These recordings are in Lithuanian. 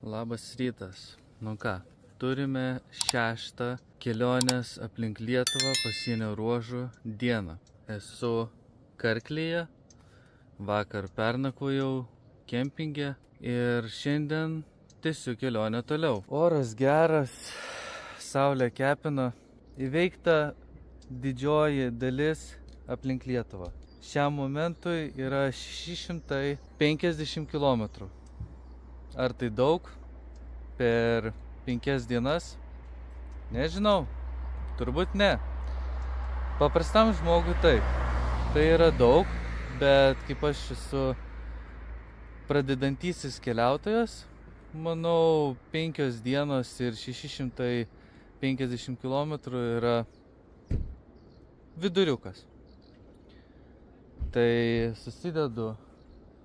Labas rytas. Nu ką, turime 6. kelionės aplink Lietuvą pasienio ruožų dieną. Esu Karklėje, vakar pernakvojau kempinge ir šiandien tęsiu kelionę toliau. Oras geras, saulė kepina, įveikta didžioji dalis aplink Lietuvą. Šiam momentui yra 650 km. Ar tai daug per 5 dienas? Nežinau, turbūt ne. Paprastam žmogui taip. Tai yra daug, bet kaip aš esu pradedantysis keliautojas, manau 5 dienos ir 650 km yra viduriukas. Tai susidedu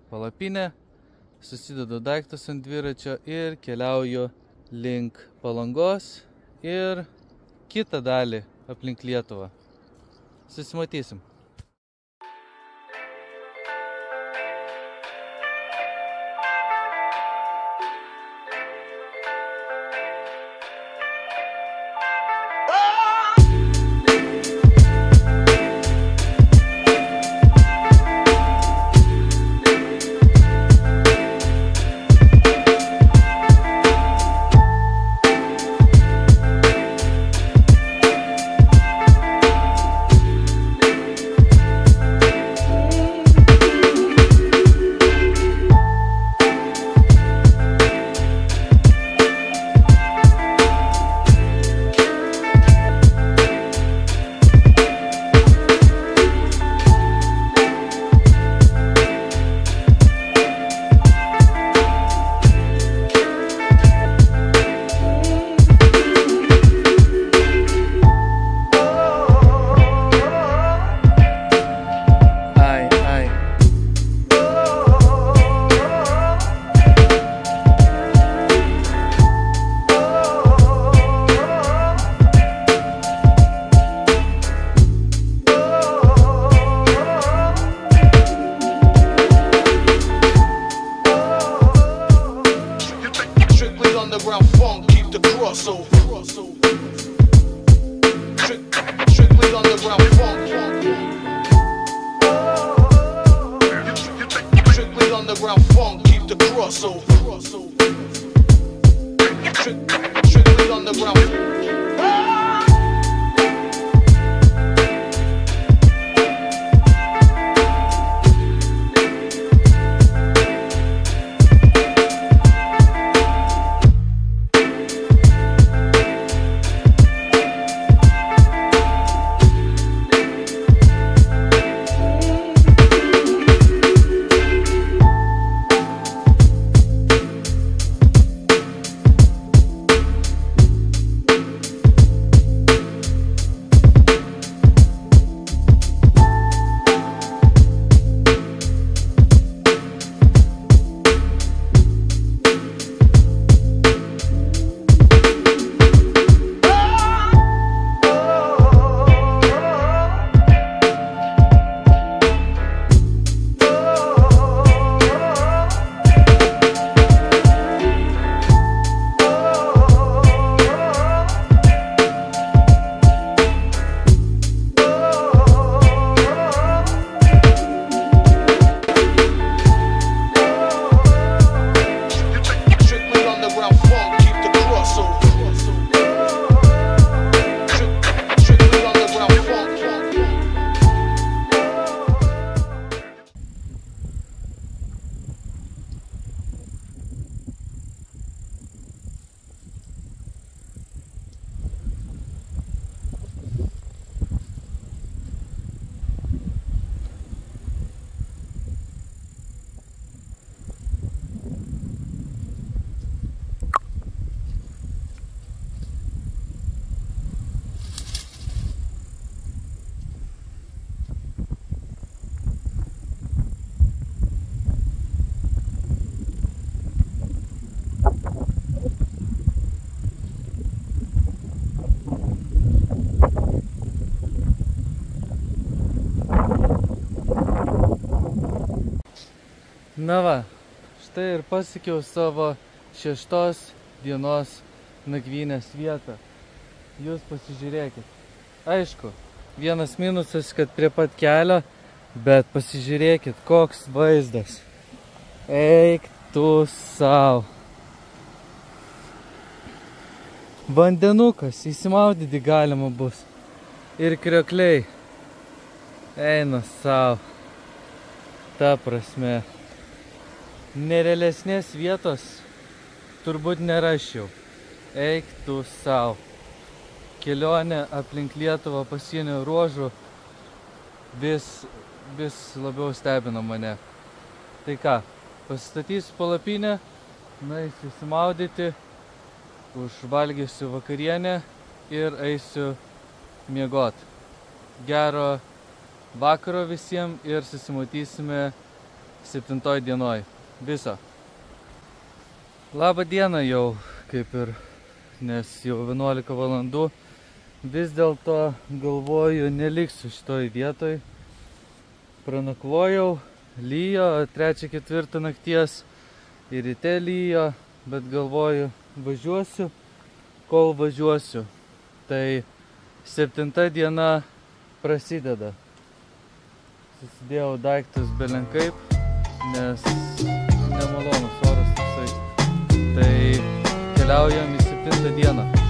palapinę, susidedu daiktus ant dviračio ir keliauju link Palangos ir kitą dalį aplink Lietuvą. Susimatysim. Na va, štai ir pasiekiau savo 6 dienos nakvynės vietą. Jūs pasižiūrėkit. Aišku, vienas minusas, kad prie pat kelio, bet pasižiūrėkit, koks vaizdas. Eik tu sau. Vandenukas, įsimaudyti galima bus. Ir kriokliai. Eina sau. Ta prasme. Nerealesnės vietos turbūt nerasčiau. Eik tu sau. Kelionė aplink Lietuvą pasienio ruožų vis labiau stebina mane. Tai ką, pasistatysiu palapinę, nueisiu įsimaudyti, užvalgysiu vakarienę ir eisiu miegot. Gero vakaro visiems ir susimatysime 7 dienoj. Viso. Labą dieną jau, kaip ir, nes jau 11 valandų. Vis dėlto galvoju, neliksiu šitoj vietoj. Pranakvojau, lyjo 3-4 nakties ir ryte lyjo, bet galvoju, važiuosiu, kol važiuosiu. Tai 7 diena prasideda. Susidėjau daiktus belenkaip, nes nemalonus oras toksai. Tai keliaujam į 7 dieną.